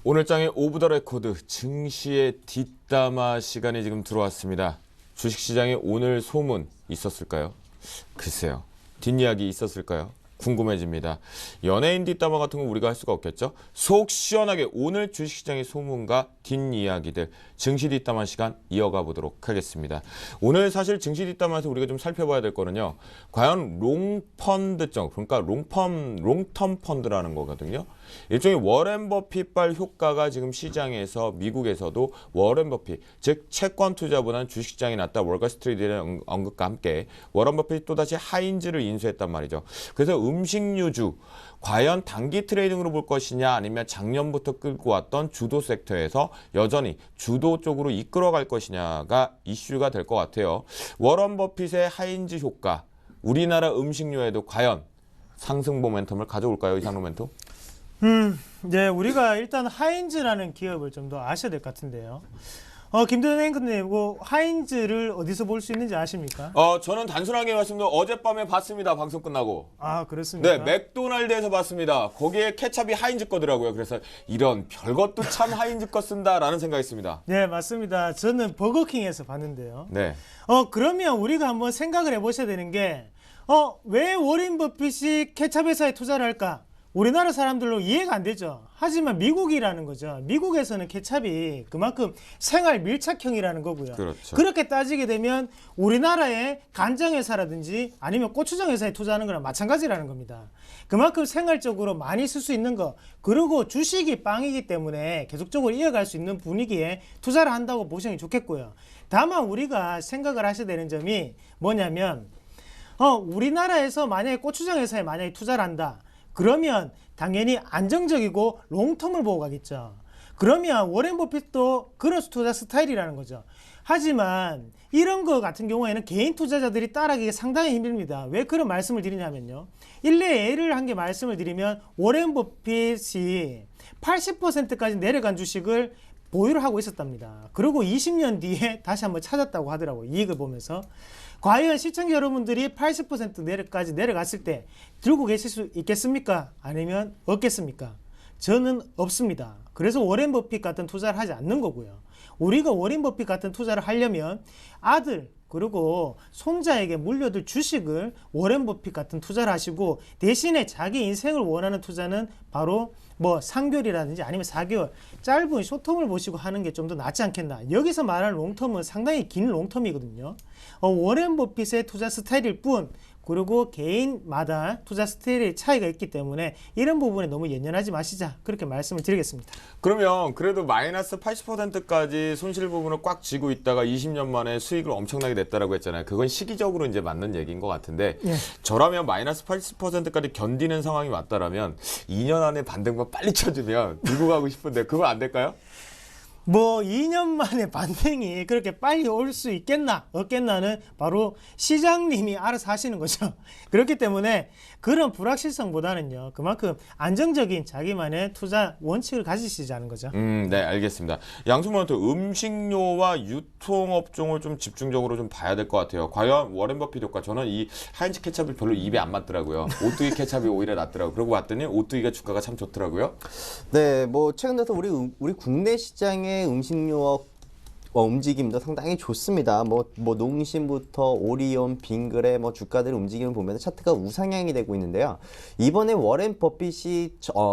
오늘 장의 오브 더 레코드 증시의 뒷담화 시간이 지금 들어왔습니다. 주식시장에 오늘 소문 있었을까요? 글쎄요. 뒷이야기 있었을까요? 궁금해집니다. 연예인 뒷담화 같은 거 우리가 할 수가 없겠죠? 속 시원하게 오늘 주식시장의 소문과 뒷이야기들 증시 뒷담화 시간 이어가 보도록 하겠습니다. 오늘 사실 증시 뒷담화에서 우리가 좀 살펴봐야 될 거는요. 과연 롱펀드적, 그러니까 롱텀 펀드라는 거거든요. 일종의 워렌 버핏발 효과가 지금 시장에서 미국에서도 워렌 버핏, 즉 채권 투자보다는 주식시장이 낫다. 월가스트리트의 언급과 함께 워렌 버핏이 또다시 하인즈를 인수했단 말이죠. 그래서 음식료주, 과연 단기 트레이딩으로 볼 것이냐 아니면 작년부터 끌고 왔던 주도 섹터에서 여전히 주도 쪽으로 이끌어갈 것이냐가 이슈가 될 것 같아요. 워런 버핏의 하인즈 효과, 우리나라 음식료에도 과연 상승 모멘텀을 가져올까요? 이상 모멘텀? 네, 우리가 일단 하인즈라는 기업을 좀 더 아셔야 될 것 같은데요. 김도현 앵커님, 하인즈를 어디서 볼 수 있는지 아십니까? 저는 단순하게 말씀드리면 어젯밤에 봤습니다. 방송 끝나고. 아, 그렇습니까? 네, 맥도날드에서 봤습니다. 거기에 케찹이 하인즈 거더라고요. 그래서 이런 별것도 참 하인즈 거 쓴다라는 생각했습니다. 네, 맞습니다. 저는 버거킹에서 봤는데요. 네. 그러면 우리가 한번 생각을 해보셔야 되는 게, 왜 워렌 버핏이 케찹 회사에 투자를 할까? 우리나라 사람들로 이해가 안 되죠. 하지만 미국이라는 거죠. 미국에서는 케찹이 그만큼 생활 밀착형이라는 거고요. 그렇죠. 그렇게 따지게 되면 우리나라의 간장 회사라든지 아니면 고추장 회사에 투자하는 거랑 마찬가지라는 겁니다. 그만큼 생활적으로 많이 쓸 수 있는 거, 그리고 주식이 빵이기 때문에 계속적으로 이어갈 수 있는 분위기에 투자를 한다고 보시면 좋겠고요. 다만 우리가 생각을 하셔야 되는 점이 뭐냐면 우리나라에서 만약에 고추장 회사에 만약에 투자를 한다. 그러면 당연히 안정적이고 롱텀을 보고 가겠죠. 그러면 워렌 버핏도 그런 투자 스타일이라는 거죠. 하지만 이런 거 같은 경우에는 개인 투자자들이 따라가기 상당히 힘듭니다. 왜 그런 말씀을 드리냐면요. 일례 예를 한 개 말씀을 드리면 워렌 버핏이 80%까지 내려간 주식을 보유를 하고 있었답니다. 그리고 20년 뒤에 다시 한번 찾았다고 하더라고요. 이익을 보면서. 과연 시청자 여러분들이 80% 내려까지 내려갔을 때 들고 계실 수 있겠습니까? 아니면 없겠습니까? 저는 없습니다. 그래서 워렌 버핏 같은 투자를 하지 않는 거고요. 우리가 워렌 버핏 같은 투자를 하려면 아들 그리고 손자에게 물려줄 주식을 워렌 버핏 같은 투자를 하시고 대신에 자기 인생을 원하는 투자는 바로 3개월이라든지 아니면 4개월 짧은 숏텀을 보시고 하는 게 좀 더 낫지 않겠나. 여기서 말하는 롱텀은 상당히 긴 롱텀이거든요. 워렌 버핏의 투자 스타일일 뿐 그리고 개인마다 투자 스타일의 차이가 있기 때문에 이런 부분에 너무 연연하지 마시자 그렇게 말씀을 드리겠습니다. 그러면 그래도 마이너스 80%까지 손실 부분을 꽉 쥐고 있다가 20년 만에 수익을 엄청나게 냈다라고 했잖아요. 그건 시기적으로 이제 맞는 얘기인 것 같은데 예. 저라면 마이너스 80%까지 견디는 상황이 왔다라면 2년 안에 반등만 빨리 쳐주면 들고 가고 싶은데 그거 안 될까요? 2년 만에 반등이 그렇게 빨리 올 수 있겠나 없겠나는 바로 시장님이 알아서 하시는 거죠. 그렇기 때문에 그런 불확실성보다는요. 그만큼 안정적인 자기만의 투자 원칙을 가지시자는 거죠. 네, 알겠습니다. 양수모한테 음식료와 유통업종을 좀 집중적으로 좀 봐야 될 것 같아요. 과연 워렌 버핏 효과, 저는 이 하인즈 케찹이 별로 입에 안 맞더라고요. 오뚜기 케찹이 오히려 낫더라고요. 그러고 봤더니 오뚜기가 주가가 참 좋더라고요. 네, 최근 들어서 우리 국내 시장의 음식료 움직임도 상당히 좋습니다. 농심부터 오리온, 빙그레 주가들의 움직임을 보면 차트가 우상향이 되고 있는데요. 이번에 워렌 버핏이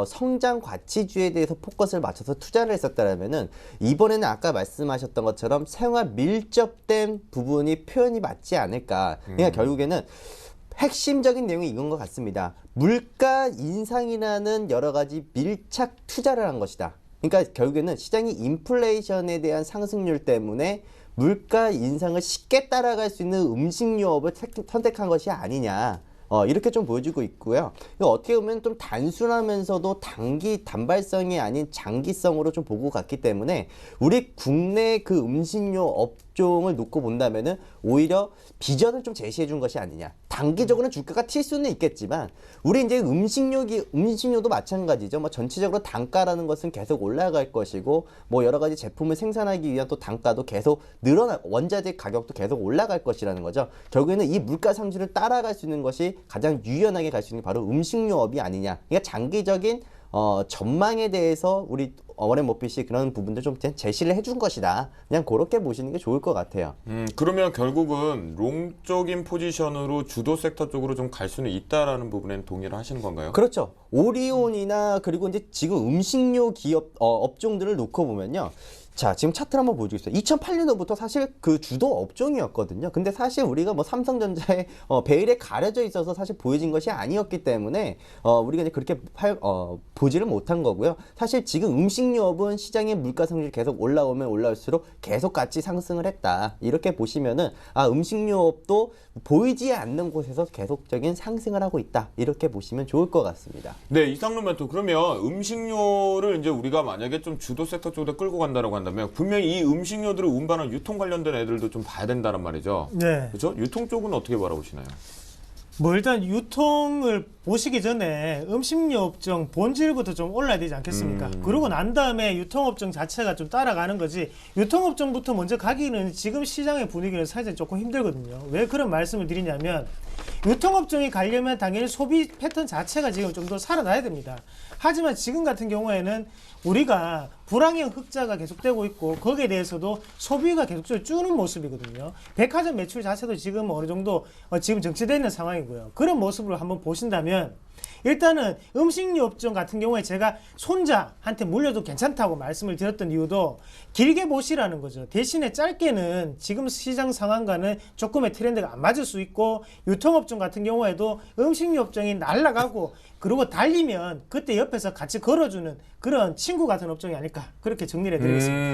성장 가치주에 대해서 포커스를 맞춰서 투자를 했었다면은 이번에는 아까 말씀하셨던 것처럼 생활 밀접된 부분이 표현이 맞지 않을까. 그러니까 결국에는 핵심적인 내용이 이건 것 같습니다. 물가 인상이라는 여러 가지 밀착 투자를 한 것이다. 그러니까 결국에는 시장이 인플레이션에 대한 상승률 때문에 물가 인상을 쉽게 따라갈 수 있는 음식료업을 선택한 것이 아니냐. 이렇게 좀 보여주고 있고요. 이거 어떻게 보면 좀 단순하면서도 단발성이 아닌 장기성으로 좀 보고 갔기 때문에 우리 국내 그 음식료 업종을 놓고 본다면은 오히려 비전을 좀 제시해 준 것이 아니냐. 단기적으로는 주가가 튈 수는 있겠지만 우리 이제 음식료도 마찬가지죠. 전체적으로 단가라는 것은 계속 올라갈 것이고 여러 가지 제품을 생산하기 위한 또 단가도 계속 원자재 가격도 계속 올라갈 것이라는 거죠. 결국에는 이 물가 상승을 따라갈 수 있는 것이 가장 유연하게 갈 수 있는 게 바로 음식료업이 아니냐. 그러니까 장기적인 전망에 대해서 우리 워렌 버핏이 그런 부분들 좀 그냥 제시를 해준 것이다. 그냥 그렇게 보시는 게 좋을 것 같아요. 그러면 결국은 롱적인 포지션으로 주도 섹터 쪽으로 좀 갈 수는 있다라는 부분엔 동의를 하시는 건가요? 그렇죠. 오리온이나 그리고 이제 지금 음식료 기업 업종들을 놓고 보면요. 자, 지금 차트를 한번 보여주겠어요. 2008년도부터 사실 그 주도 업종이었거든요. 근데 사실 우리가 뭐 삼성전자의 베일에 가려져 있어서 사실 보여진 것이 아니었기 때문에 우리가 이제 그렇게 보지를 못한 거고요. 사실 지금 음식료업은 시장의 물가 상승률이 계속 올라오면 올라올수록 계속 같이 상승을 했다. 이렇게 보시면은 음식료업도 보이지 않는 곳에서 계속적인 상승을 하고 있다. 이렇게 보시면 좋을 것 같습니다. 네, 이상로 멘토. 그러면 음식료를 이제 우리가 만약에 좀 주도 섹터 쪽으로 끌고 간다고 한다면 분명히 이 음식료들을 운반하는 유통 관련된 애들도 좀 봐야 된다는 말이죠. 네. 그렇죠? 유통 쪽은 어떻게 바라보시나요? 뭐 일단 유통을 보시기 전에 음식료 업종 본질부터 좀 올라야 되지 않겠습니까? 그러고 난 다음에 유통업종 자체가 좀 따라가는 거지, 유통업종부터 먼저 가기는 지금 시장의 분위기는 사실 조금 힘들거든요. 왜 그런 말씀을 드리냐면, 유통업종이 가려면 당연히 소비 패턴 자체가 지금 좀 더 살아나야 됩니다. 하지만 지금 같은 경우에는 우리가 불황형 흑자가 계속되고 있고, 거기에 대해서도 소비가 계속적으로 주는 모습이거든요. 백화점 매출 자체도 지금 어느 정도 지금 정체되어 있는 상황이고요. 그런 모습으로 한번 보신다면, 일단은 음식료 업종 같은 경우에 제가 손자한테 물려도 괜찮다고 말씀을 드렸던 이유도 길게 보시라는 거죠. 대신에 짧게는 지금 시장 상황과는 조금의 트렌드가 안 맞을 수 있고, 유통업종 같은 경우에도 음식료 업종이 날아가고 그리고 달리면 그때 옆에서 같이 걸어주는 그런 친구 같은 업종이 아닐까, 그렇게 정리를 해드리겠습니다.